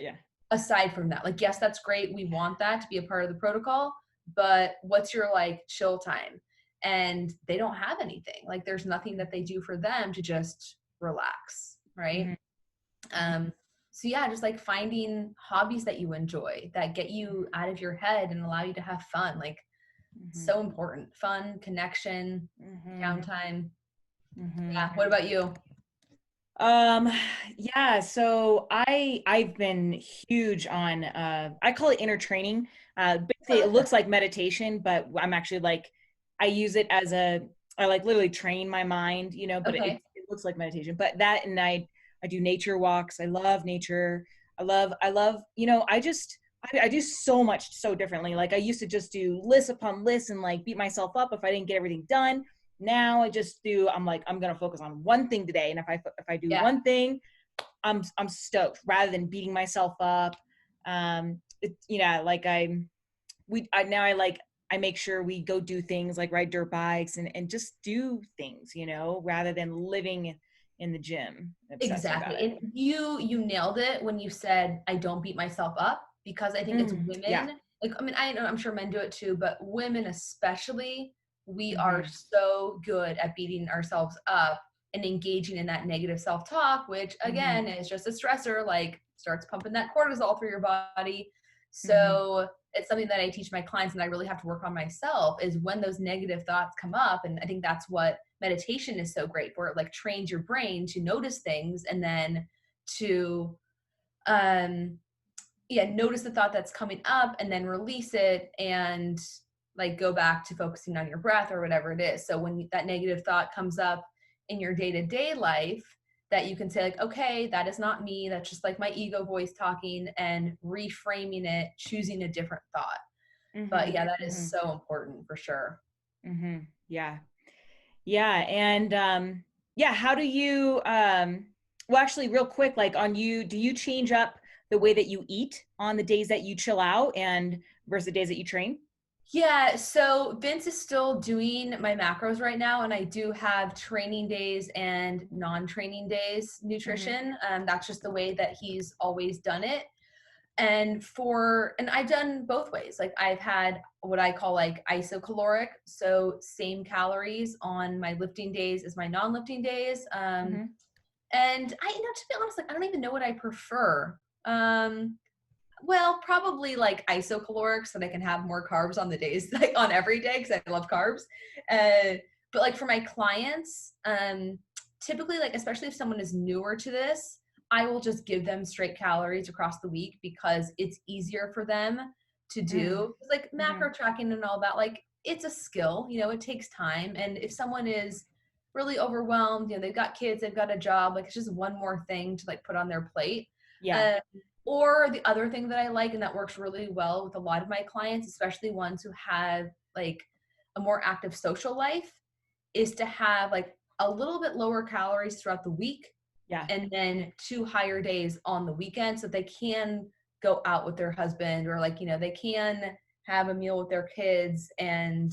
aside from that, like, yes, that's great. We want that to be a part of the protocol, but what's your like chill time? And they don't have anything. Like, there's nothing that they do for them to just relax. Right. So yeah, just like finding hobbies that you enjoy, that get you out of your head and allow you to have fun. Like, so important. Fun, connection, downtime. Yeah. What about you? So I've been huge on I call it inner training. Basically it looks like meditation, but I'm actually like, I use it as I like literally train my mind, but it looks like meditation. But that, and I do nature walks. I love nature. I love, I do so much so differently. Like, I used to just do list upon list and like beat myself up if I didn't get everything done. Now I'm like, I'm going to focus on one thing today. And if I do one thing, I'm stoked, rather than beating myself up. I make sure we go do things like ride dirt bikes and just do things, rather than living in the gym. Exactly. And you nailed it when you said, I don't beat myself up, because I think it's women. Like, I mean, I'm sure men do it too, but women especially, we are so good at beating ourselves up and engaging in that negative self-talk, which again is just a stressor, like starts pumping that cortisol through your body. So it's something that I teach my clients, and I really have to work on myself, is when those negative thoughts come up. And I think that's what meditation is so great for. It like trains your brain to notice things, and then to notice the thought that's coming up and then release it, and like go back to focusing on your breath or whatever it is. So when that negative thought comes up in your day-to-day life, that you can say like, okay, that is not me. That's just like my ego voice talking, and reframing it, choosing a different thought. But yeah, that is so important for sure. Yeah. Yeah. And yeah, how do you, well, actually real quick, like on you, do you change up the way that you eat on the days that you chill out and versus the days that you train? Yeah, so Vince is still doing my macros right now, and I do have training days and non-training days nutrition. That's just the way that he's always done it. And I've done both ways. Like I've had what I call like isocaloric, so same calories on my lifting days as my non-lifting days. And to be honest, like I don't even know what I prefer. Well, probably like isocaloric so that I can have more carbs on the days, like on every day, because I love carbs. But like for my clients, typically, like especially if someone is newer to this, I will just give them straight calories across the week because it's easier for them to do. It's like macro tracking and all that, like it's a skill, it takes time. And if someone is really overwhelmed, they've got kids, they've got a job, like it's just one more thing to like put on their plate. Yeah. Or the other thing that I like, and that works really well with a lot of my clients, especially ones who have like a more active social life, is to have like a little bit lower calories throughout the week. Yeah. And then 2 higher days on the weekend so they can go out with their husband, or like, they can have a meal with their kids and,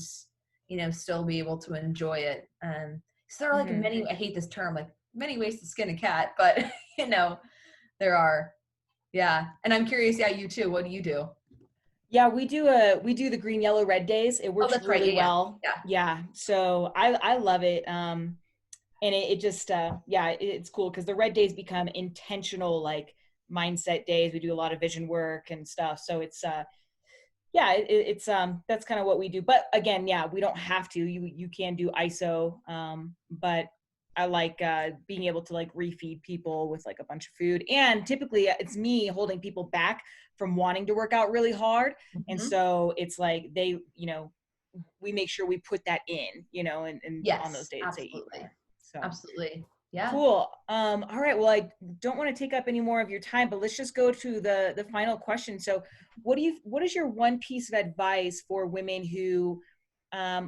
still be able to enjoy it. So there are like many, I hate this term, like many ways to skin a cat, but there are. Yeah. And I'm curious, you too. What do you do? Yeah, we do the green, yellow, red days. It works really well. Yeah. So I love it. And it just, it's cool because the red days become intentional, like mindset days. We do a lot of vision work and stuff. So it's, it's that's kind of what we do. But again, we don't have to. You can do ISO, but I like being able to like refeed people with like a bunch of food. And typically it's me holding people back from wanting to work out really hard. And so it's like they, we make sure we put that in, and yes, on those days absolutely. they eat more. So absolutely. Yeah. Cool. All right. Well, I don't want to take up any more of your time, but let's just go to the final question. So what is your one piece of advice for women who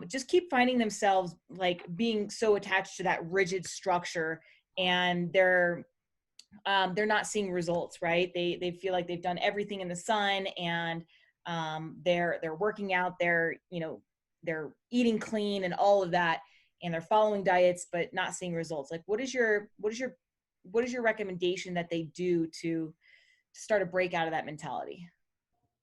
just keep finding themselves like being so attached to that rigid structure, and they're not seeing results, right? They feel like they've done everything in the sun, and they're working out, they're eating clean and all of that, and they're following diets but not seeing results. Like what is your recommendation that they do to start to break out of that mentality?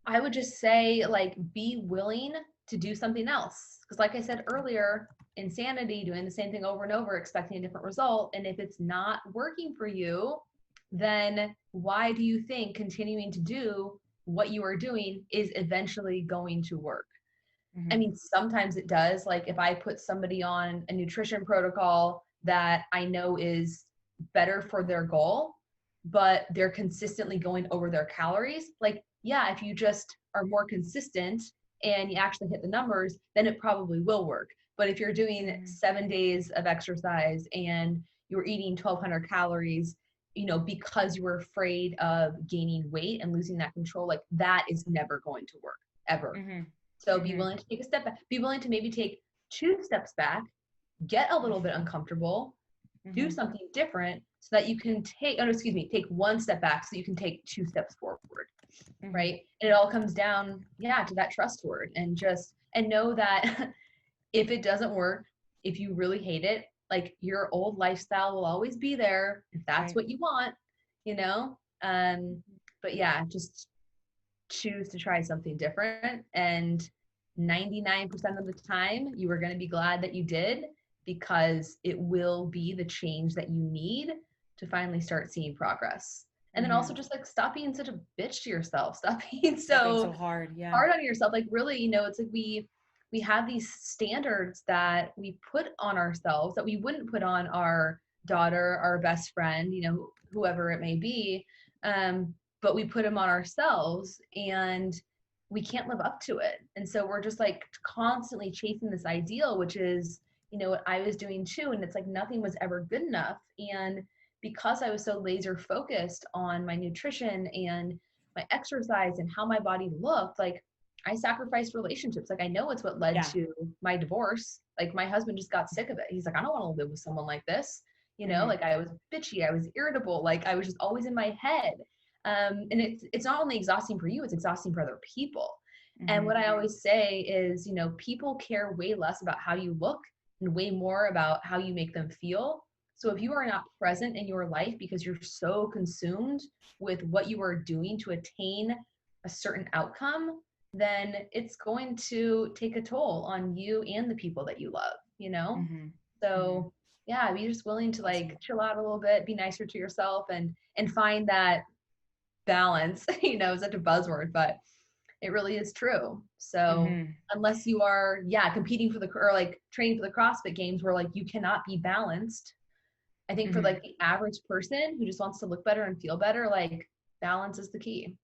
I would just say like be willing to do something else. Because like I said earlier, insanity, doing the same thing over and over, expecting a different result. And if it's not working for you, then why do you think continuing to do what you are doing is eventually going to work? I mean, sometimes it does. Like if I put somebody on a nutrition protocol that I know is better for their goal, but they're consistently going over their calories, like, if you just are more consistent and you actually hit the numbers, then it probably will work. But if you're doing 7 days of exercise and you're eating 1,200 calories, because you were afraid of gaining weight and losing that control, like that is never going to work ever. So be willing to take a step back, be willing to maybe take 2 steps back, get a little bit uncomfortable, do something different so that you can take 1 step back so you can take 2 steps forward. Right. And it all comes down, to that trust word, and know that if it doesn't work, if you really hate it, like your old lifestyle will always be there if that's what you want, but just choose to try something different. And 99% of the time you are going to be glad that you did, because it will be the change that you need to finally start seeing progress. And then also just like stop being such a bitch to yourself. Stop being so hard on yourself. Like really, it's like we have these standards that we put on ourselves that we wouldn't put on our daughter, our best friend, whoever it may be. But we put them on ourselves and we can't live up to it. And so we're just like constantly chasing this ideal, which is, what I was doing too. And it's like nothing was ever good enough. And because I was so laser focused on my nutrition and my exercise and how my body looked, like I sacrificed relationships. Like I know it's what led to my divorce. Like my husband just got sick of it. He's like, I don't want to live with someone like this. You know, like I was bitchy, I was irritable, like I was just always in my head. And it's not only exhausting for you, it's exhausting for other people. And what I always say is, you know, people care way less about how you look and way more about how you make them feel. So if you are not present in your life because you're so consumed with what you are doing to attain a certain outcome, then it's going to take a toll on you and the people that you love, you know? So yeah, be just willing to like chill out a little bit, be nicer to yourself and find that balance, you know, such a buzzword, but it really is true. So unless you are, competing for or like training for the CrossFit games where like you cannot be balanced, I think for like the average person who just wants to look better and feel better, like balance is the key.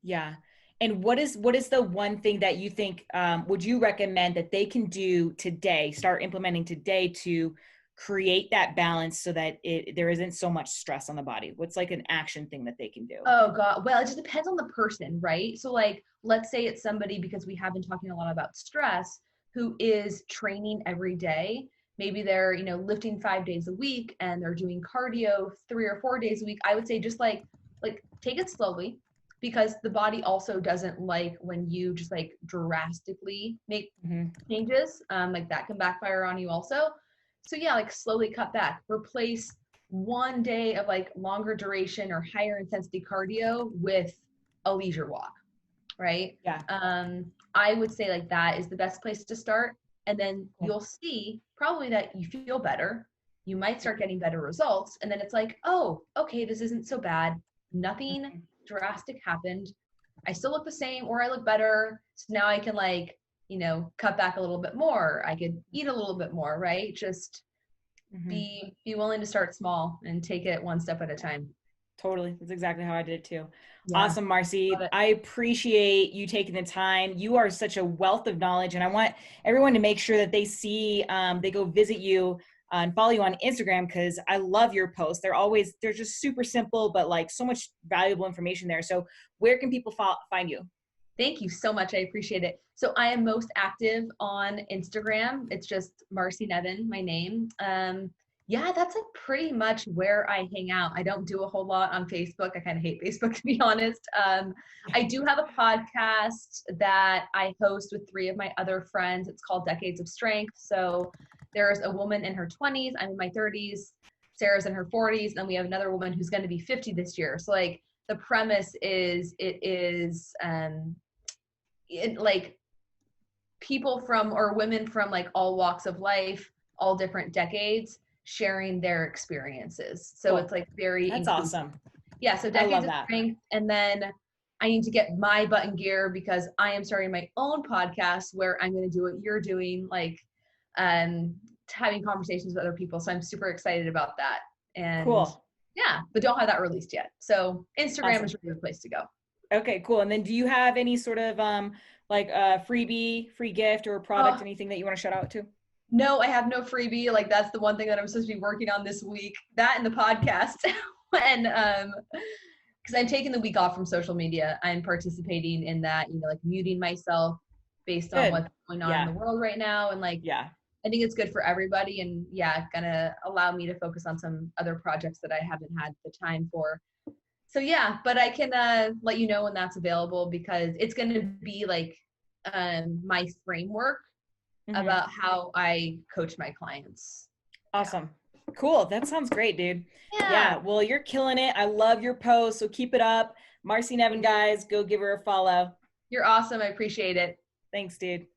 Yeah. And what is the one thing that you think, would you recommend that they can do today, start implementing today to create that balance so that there isn't so much stress on the body? What's like an action thing that they can do? Oh God. Well, it just depends on the person, right? So like, let's say it's somebody, because we have been talking a lot about stress, who is training every day. Maybe they're, you know, lifting 5 days a week and they're doing cardio 3 or 4 days a week. I would say just like take it slowly, because the body also doesn't like when you just like drastically make changes. Like that can backfire on you also. So yeah, like slowly cut back, replace 1 day of like longer duration or higher intensity cardio with a leisure walk, right? Yeah. I would say like that is the best place to start. And then you'll see probably that you feel better. You might start getting better results. And then it's like, oh, okay, this isn't so bad. Nothing drastic happened. I still look the same or I look better. So now I can like, you know, cut back a little bit more. I could eat a little bit more, right? Just be willing to start small and take it one step at a time. Totally. That's exactly how I did it too. Yeah. Awesome, Marci. I appreciate you taking the time. You are such a wealth of knowledge, and I want everyone to make sure that they see, they go visit you and follow you on Instagram, because I love your posts. They're just super simple, but like so much valuable information there. So where can people find you? Thank you so much. I appreciate it. So I am most active on Instagram. It's just Marci Nevin, my name. Yeah, that's like pretty much where I hang out. I don't do a whole lot on Facebook. I kind of hate Facebook, to be honest. I do have a podcast that I host with 3 of my other friends. It's called Decades of Strength. So there's a woman in her 20s. I'm in my 30s. Sarah's in her 40s. And we have another woman who's going to be 50 this year. So like the premise is like people from, or women from like all walks of life, all different decades, sharing their experiences. So It's like very that's inclusive. awesome. Yeah, so Decades of Strength. And then I need to get my butt in gear because I am starting my own podcast where I'm going to do what you're doing, like having conversations with other people. So I'm super excited about that. And cool. Yeah, but don't have that released yet. So Instagram is really the place to go. Okay, cool. And then do you have any sort of like a freebie, free gift or product, anything that you want to shout out to? No, I have no freebie. Like that's the one thing that I'm supposed to be working on this week. That and the podcast. And because I'm taking the week off from social media, I'm participating in that, you know, like muting myself based on what's going on in the world right now. And like, I think it's good for everybody, and gonna allow me to focus on some other projects that I haven't had the time for. So yeah, but I can let you know when that's available, because it's going to be like my framework about how I coach my clients. Awesome. Cool. That sounds great, dude. Yeah. Well, you're killing it. I love your posts. So keep it up. Marci Nevin, guys, go give her a follow. You're awesome. I appreciate it. Thanks, dude.